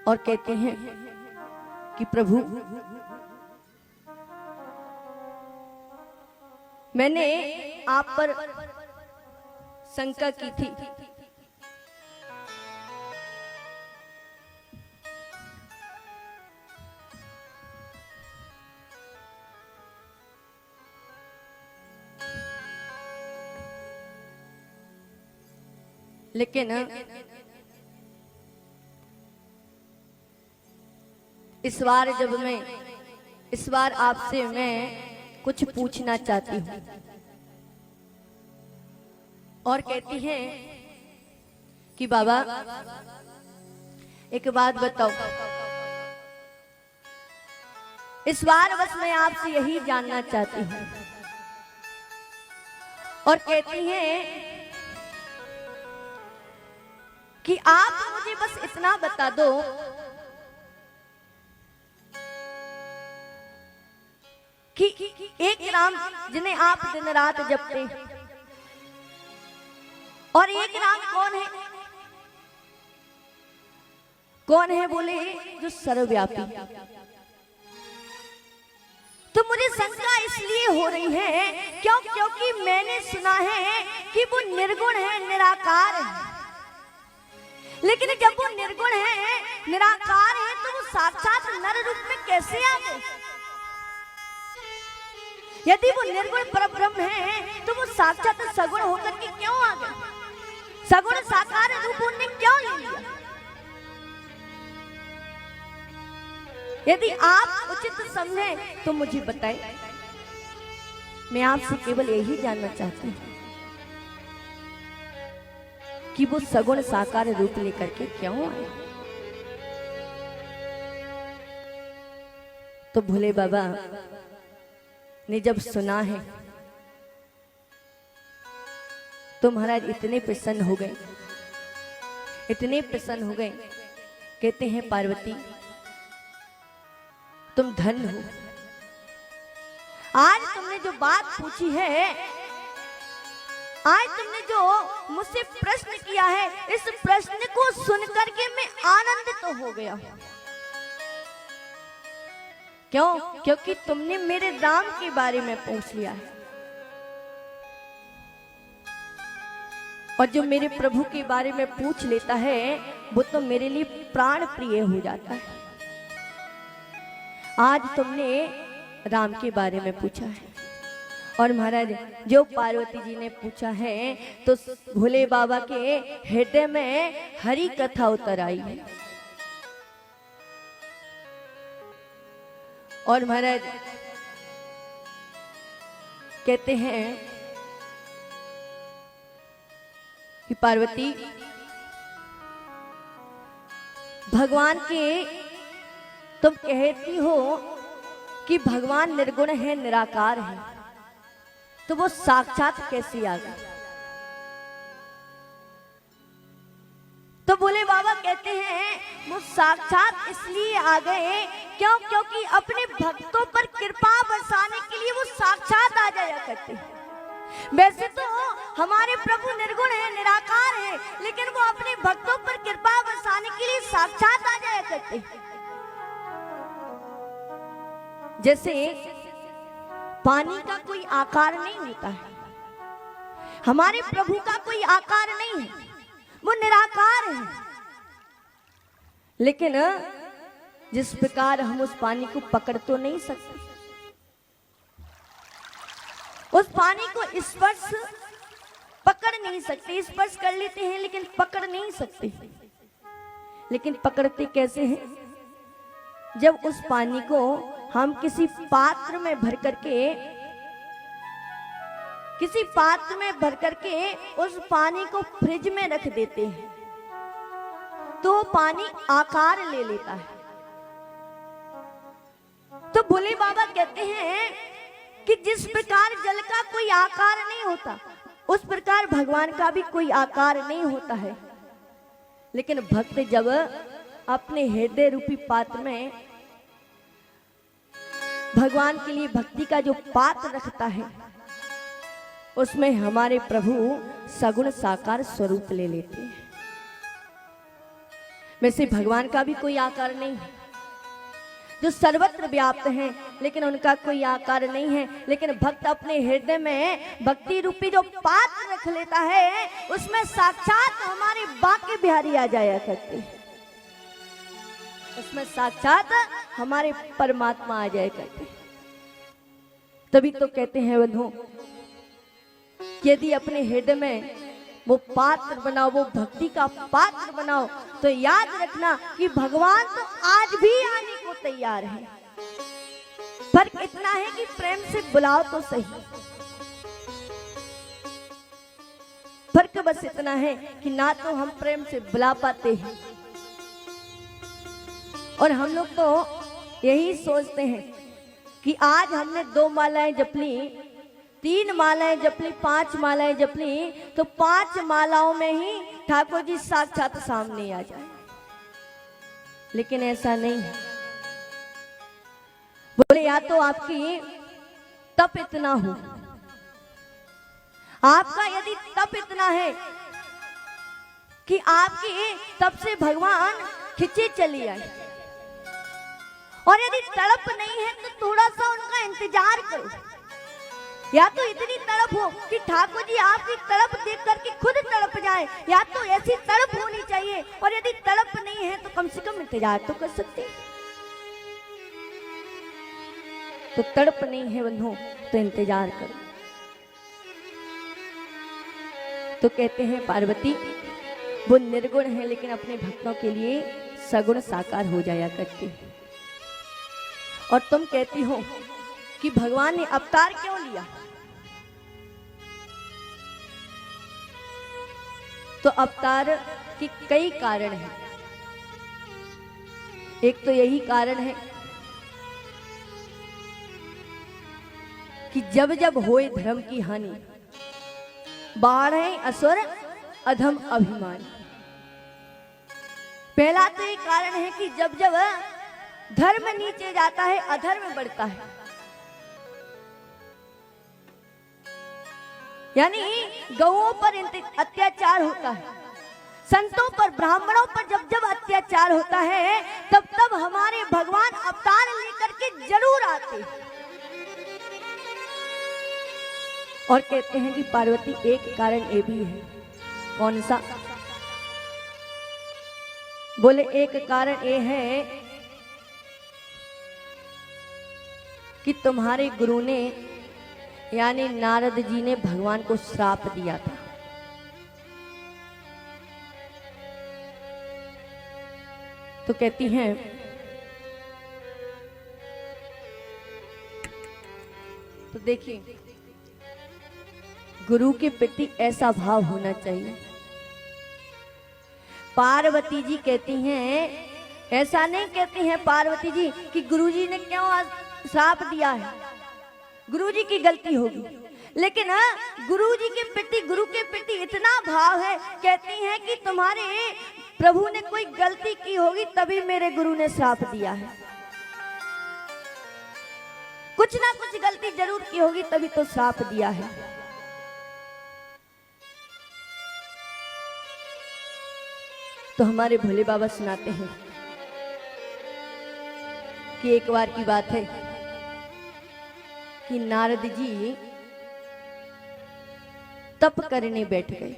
और कहते हैं कि प्रभु मैंने आप पर शंका की थी, लेकिन इस बार आपसे मैं कुछ पूछना चाहती हूँ। और कहती हैं कि बाबा एक बात बताओ, इस बार बस मैं आपसे यही जानना चाहती हूँ। और कहती हैं कि आप मुझे बस इतना बता दो कि एक राम जिन्हें आप दिन रात जपते और एक राम कौन है बोले जो सर्वव्यापी। तो मुझे शंका इसलिए हो रही है क्योंकि मैंने सुना है कि वो निर्गुण है, निराकार है। लेकिन जब वो निर्गुण है, निराकार है, तो वो साक्षात नर रूप में कैसे आ गए? यदि वो निर्गुण परब्रह्म है तो वो साक्षात सगुण होकर के क्यों आ गए? सगुण साकार रूप उन्होंने क्यों ले लिया? यदि आप उचित समझे तो मुझे बताएं। मैं आपसे केवल यही जानना चाहती हूँ कि वो सगुण साकार रूप लेकर के क्यों आए? तो भोले बाबा ने जब सुना है तो महाराज इतने प्रसन्न हो गए, इतने प्रसन्न हो गए। कहते हैं पार्वती तुम धन्य हो, आज तुमने जो बात पूछी है, आज तुमने जो मुझसे प्रश्न किया है, इस प्रश्न को सुनकर के मैं आनंदित हो गया। क्यों? क्योंकि तुमने मेरे राम के बारे में पूछ लिया है, और जो मेरे प्रभु के बारे में पूछ लेता है वो तो मेरे लिए प्राण प्रिय हो जाता है। आज तुमने राम के बारे में पूछा है, और महाराज जो पार्वती जी ने पूछा है तो भोले बाबा के हृदय में हरि कथा उतर आई है। और महाराज कहते हैं कि पार्वती भगवान के तुम कहती हो कि भगवान निर्गुण है, निराकार है, तो वो साक्षात कैसे आ गए? तो भोले बाबा कहते हैं वो साक्षात इसलिए आ गए क्योंकि अपने भक्तों पर कृपा बरसाने के लिए वो साक्षात आ जाया करते हैं। वैसे तो हमारे प्रभु निर्गुण है, निराकार है, लेकिन वो अपने भक्तों पर कृपा बरसाने के लिए साक्षात आ जाया करते हैं। जैसे पानी का कोई आकार नहीं होता है, हमारे प्रभु का कोई आकार नहीं है, वो निराकार है। लेकिन जिस प्रकार हम उस पानी को पकड़ तो नहीं सकते, उस पानी को स्पर्श पकड़ नहीं सकते, स्पर्श कर लेते हैं लेकिन पकड़ नहीं सकते। लेकिन पकड़ते कैसे हैं? जब उस पानी को हम किसी पात्र में भर करके उस पानी को फ्रिज में रख देते हैं तो पानी आकार ले लेता है। तो भोले बाबा कहते हैं कि जिस प्रकार जल का कोई आकार नहीं होता, उस प्रकार भगवान का भी कोई आकार नहीं होता है। लेकिन भक्त जब अपने हृदय रूपी पात्र में भगवान के लिए भक्ति का जो पात्र रखता है, उसमें हमारे प्रभु सगुण साकार स्वरूप ले लेते हैं। वैसे भगवान का भी कोई आकार नहीं है, जो सर्वत्र व्याप्त हैं, लेकिन उनका कोई आकार नहीं है। लेकिन भक्त अपने हृदय में भक्ति रूपी जो पात्र रख लेता है, उसमें साक्षात हमारे बांके बिहारी आ जाया करते हैं, उसमें साक्षात हमारे परमात्मा आ जाया करते हैं। तभी तो कहते हैं बंधु, यदि अपने हृदय में वो पात्र बनाओ, वो भक्ति का पात्र बनाओ, तो याद रखना कि भगवान तो आज भी आने को तैयार है। फर्क इतना है कि प्रेम से बुलाओ तो सही। फर्क बस इतना है कि ना तो हम प्रेम से बुला पाते हैं, और हम लोग तो यही सोचते हैं कि आज हमने 2 मालाएं जप ली, 3 मालाएं जप ली, 5 मालाएं जप ली, तो 5 मालाओं में ही ठाकुर जी साक्षात सामने आ जाए। लेकिन ऐसा नहीं है। बोले या तो आपकी तप इतना हो, आपका यदि तप इतना है कि आपकी तप से भगवान खिंचे चली आए, और यदि तड़प नहीं है तो थोड़ा सा उनका इंतजार करो। या तो इतनी तड़प हो कि ठाकुर जी आपकी तड़प देख करके खुद तड़प जाए, या तो ऐसी तड़प होनी चाहिए। और यदि तड़प नहीं है तो कम से कम इंतजार तो कर सकते हैं। तो तड़प नहीं है बंधु तो इंतजार करो। तो कहते हैं पार्वती वो निर्गुण है, लेकिन अपने भक्तों के लिए सगुण साकार हो जाया करती है। और तुम कहती हो कि भगवान ने अवतार क्यों लिया, तो अवतार के कई कारण हैं। एक तो यही कारण है कि जब जब होए धर्म की हानि, बाढ़े असुर अधम अभिमान। पहला तो ये कारण है कि जब जब धर्म नीचे जाता है, अधर्म बढ़ता है। यानी गौओं पर अत्याचार होता है, संतों पर, ब्राह्मणों पर जब जब अत्याचार होता है, तब तब हमारे भगवान अवतार लेकर के जरूर आते हैं। और कहते हैं कि पार्वती एक कारण ये भी है। कौन सा? बोले एक कारण ये है कि तुम्हारे गुरु ने यानी नारद जी ने भगवान को श्राप दिया था। तो कहती हैं तो देखिए, गुरु के प्रति ऐसा भाव होना चाहिए। पार्वती जी कहती हैं, ऐसा नहीं कहती हैं पार्वती जी कि गुरुजी ने क्यों श्राप दिया है, गुरुजी की गलती होगी। लेकिन गुरुजी के प्रति, गुरु के प्रति इतना भाव है, कहती हैं कि तुम्हारे प्रभु ने कोई गलती की होगी तभी मेरे गुरु ने श्राप दिया है। कुछ ना कुछ गलती जरूर की होगी तभी तो श्राप दिया है। तो हमारे भोले बाबा सुनाते हैं कि एक बार की बात है कि नारद जी तप करने बैठ गए।